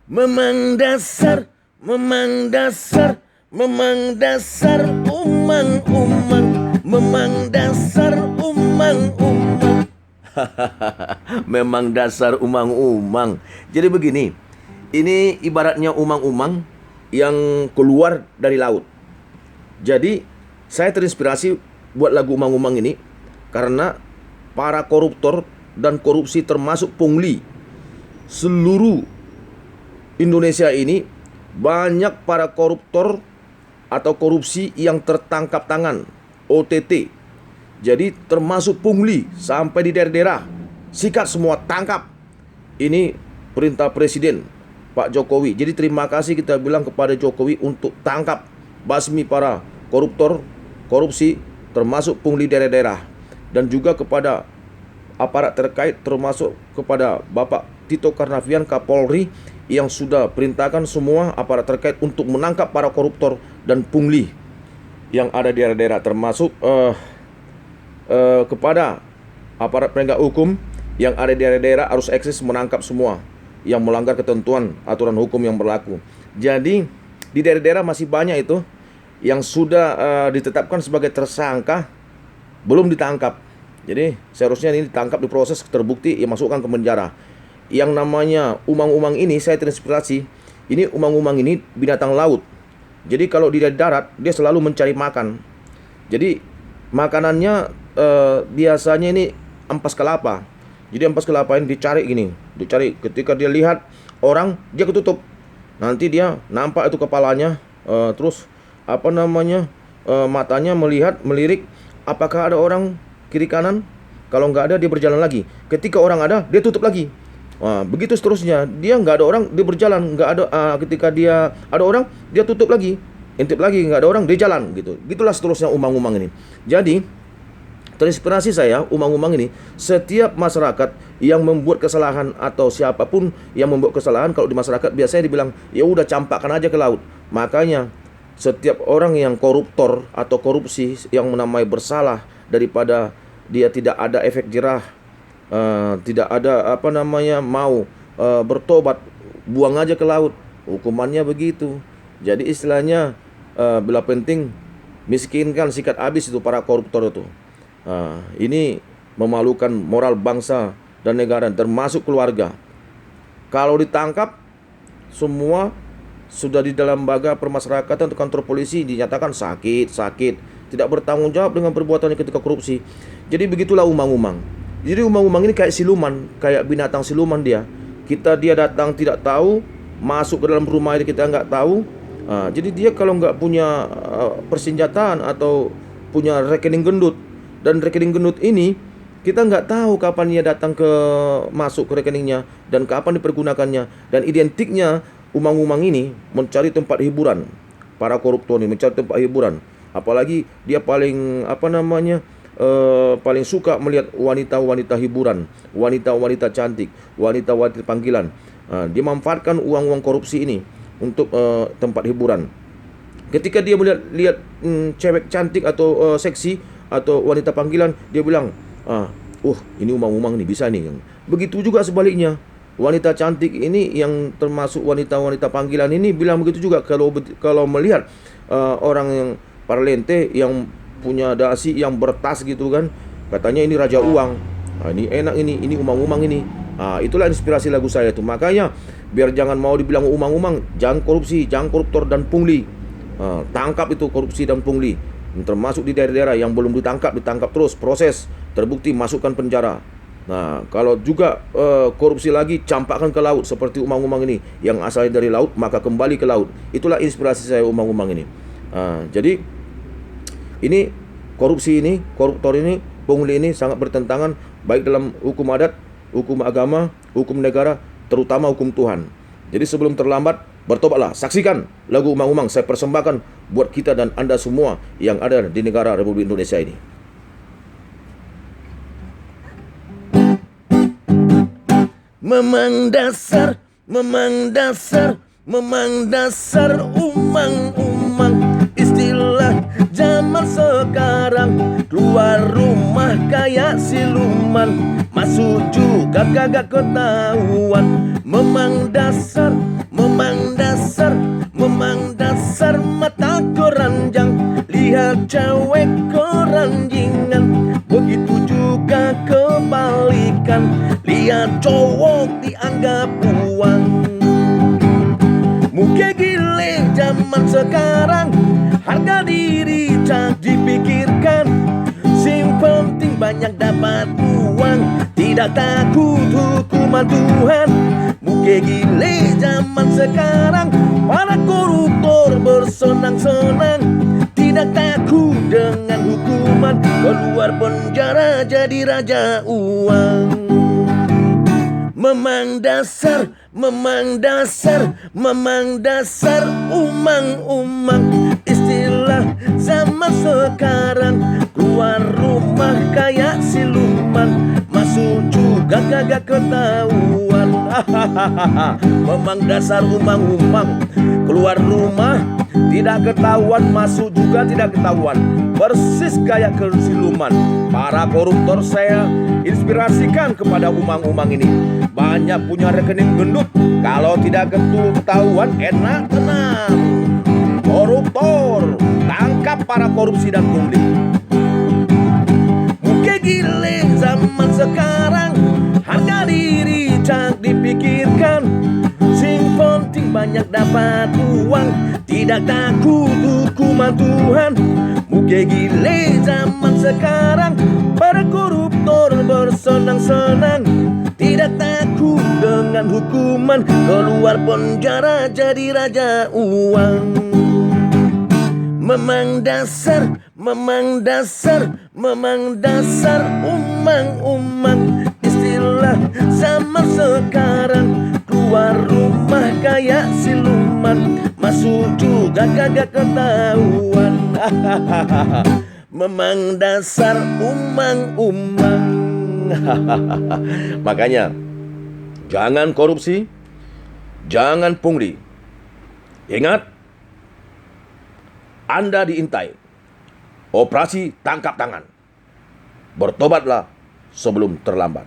Memang dasar, memang dasar, memang dasar umang-umang, memang dasar umang-umang. Memang dasar umang-umang. Jadi begini, ini ibaratnya umang-umang yang keluar dari laut. Jadi saya terinspirasi buat lagu umang-umang ini karena para koruptor dan korupsi termasuk pungli seluruh Indonesia ini, banyak para koruptor atau korupsi yang tertangkap tangan, OTT. Jadi termasuk pungli sampai di daerah-daerah. Sikat semua, tangkap. Ini perintah Presiden Pak Jokowi. Jadi terima kasih kita bilang kepada Jokowi untuk tangkap, basmi para koruptor, korupsi, termasuk pungli daerah-daerah. Dan juga kepada aparat terkait, termasuk kepada Bapak Tito Karnavian, Kapolri, yang sudah perintahkan semua aparat terkait untuk menangkap para koruptor dan pungli yang ada di daerah-daerah, termasuk kepada aparat penegak hukum yang ada di daerah-daerah harus eksis menangkap semua yang melanggar ketentuan aturan hukum yang berlaku. Jadi di daerah-daerah masih banyak itu yang sudah ditetapkan sebagai tersangka belum ditangkap. Jadi seharusnya ini ditangkap, diproses, terbukti, ya masukkan ke penjara. Yang namanya umang-umang ini saya terinspirasi. Ini umang-umang ini binatang laut. Jadi kalau di darat dia selalu mencari makan. Jadi makanannya biasanya ini ampas kelapa. Jadi ampas kelapa ini dicari gini, dicari. Ketika dia lihat orang, dia ketutup. Nanti dia nampak itu kepalanya, terus matanya melirik apakah ada orang kiri kanan. Kalau nggak ada dia berjalan lagi. Ketika orang ada dia tutup lagi. Wah, begitu seterusnya. Dia nggak ada orang, dia berjalan. Nggak ada. Ketika dia ada orang, dia tutup lagi, intip lagi. Nggak ada orang, dia jalan gitu. Gitulah seterusnya umang-umang ini. Jadi terinspirasi saya umang-umang ini. Setiap masyarakat yang membuat kesalahan atau siapapun yang membuat kesalahan, kalau di masyarakat biasanya dibilang ya udah campakkan aja ke laut. Makanya setiap orang yang koruptor atau korupsi yang menamai bersalah, daripada dia tidak ada efek jerah, tidak ada mau bertobat, buang aja ke laut, hukumannya begitu. Jadi istilahnya bila penting miskinkan, sikat habis itu para koruptor itu. Ini memalukan moral bangsa dan negara, termasuk keluarga. Kalau ditangkap semua sudah di dalam lembaga permasyarakatan atau kantor polisi dinyatakan sakit, tidak bertanggung jawab dengan perbuatannya ketika korupsi. Jadi begitulah umang-umang. Jadi umang-umang ini kayak siluman, kayak binatang siluman dia. Dia datang tidak tahu, masuk ke dalam rumah ini kita nggak tahu. Jadi dia kalau nggak punya persenjataan atau punya rekening gendut, dan rekening gendut ini kita nggak tahu kapan dia datang masuk ke rekeningnya dan kapan dipergunakannya. Dan identiknya umang-umang ini mencari tempat hiburan. Para koruptor ini mencari tempat hiburan. Apalagi dia paling paling suka melihat wanita-wanita hiburan, wanita-wanita cantik, wanita-wanita panggilan. Dia memanfaatkan uang-uang korupsi ini untuk tempat hiburan. Ketika dia lihat cewek cantik atau seksi atau wanita panggilan, dia bilang, ini umang-umang nih, bisa nih. Begitu juga sebaliknya, wanita cantik ini yang termasuk wanita-wanita panggilan ini bilang begitu juga kalau melihat orang yang parlente yang punya dasi yang bertas gitu kan, katanya ini raja uang. Ini enak, ini umang-umang ini. Itulah inspirasi lagu saya itu. Makanya biar jangan mau dibilang umang-umang, jangan korupsi, jangan koruptor dan pungli. Tangkap itu korupsi dan pungli. Termasuk di daerah-daerah yang belum ditangkap terus, proses, terbukti, masukkan penjara. Nah, kalau juga korupsi lagi, campakkan ke laut seperti umang-umang ini yang asalnya dari laut, maka kembali ke laut. Itulah inspirasi saya umang-umang ini. Jadi ini korupsi ini, koruptor ini, pungli ini sangat bertentangan baik dalam hukum adat, hukum agama, hukum negara, terutama hukum Tuhan. Jadi sebelum terlambat, bertobatlah. Saksikan lagu umang-umang saya persembahkan buat kita dan Anda semua yang ada di negara Republik Indonesia ini. Memang dasar, memang dasar, memang dasar umang-umang. Istilah zaman sekarang, keluar rumah kayak siluman, masuk juga kagak ketahuan. Memang dasar, Memang dasar mata keranjang. Lihat cewek keranjingan, begitu juga kebalikan. Lihat cowok dianggap uang. Muke gile zaman sekarang, harga diri tak dipikirkan. Sing penting banyak dapat uang, tidak takut hukuman Tuhan. Muke gile zaman sekarang, para koruptor bersenang-senang, tidak takut dengan hukuman, keluar penjara jadi raja uang. Memang dasar umang-umang, istilah zaman sekarang. Keluar rumah kayak siluman, masuk juga kagak ketahuan. Memang dasar umang-umang, keluar rumah tidak ketahuan, masuk juga tidak ketahuan, persis kayak siluman. Para koruptor saya inspirasikan kepada umang-umang ini, banyak punya rekening gendut, kalau tidak ketahuan enak tenang. Koruptor, tangkap para korupsi dan pungli. Muke gile zaman sekarang, harga diri tak dipikirkan. Sing penting banyak dapat uang, tidak takut hukuman Tuhan. Muke gile zaman sekarang, para koruptor bersenang-senang, tidak takut dengan hukuman, keluar penjara jadi raja uang. Memang dasar umang-umang, istilah zaman sekarang. Keluar rumah kayak siluman, masuk juga kagak ketahuan. Memang dasar umang-umang. Makanya jangan korupsi, jangan pungli. Ingat, Anda diintai. Operasi tangkap tangan. Bertobatlah sebelum terlambat.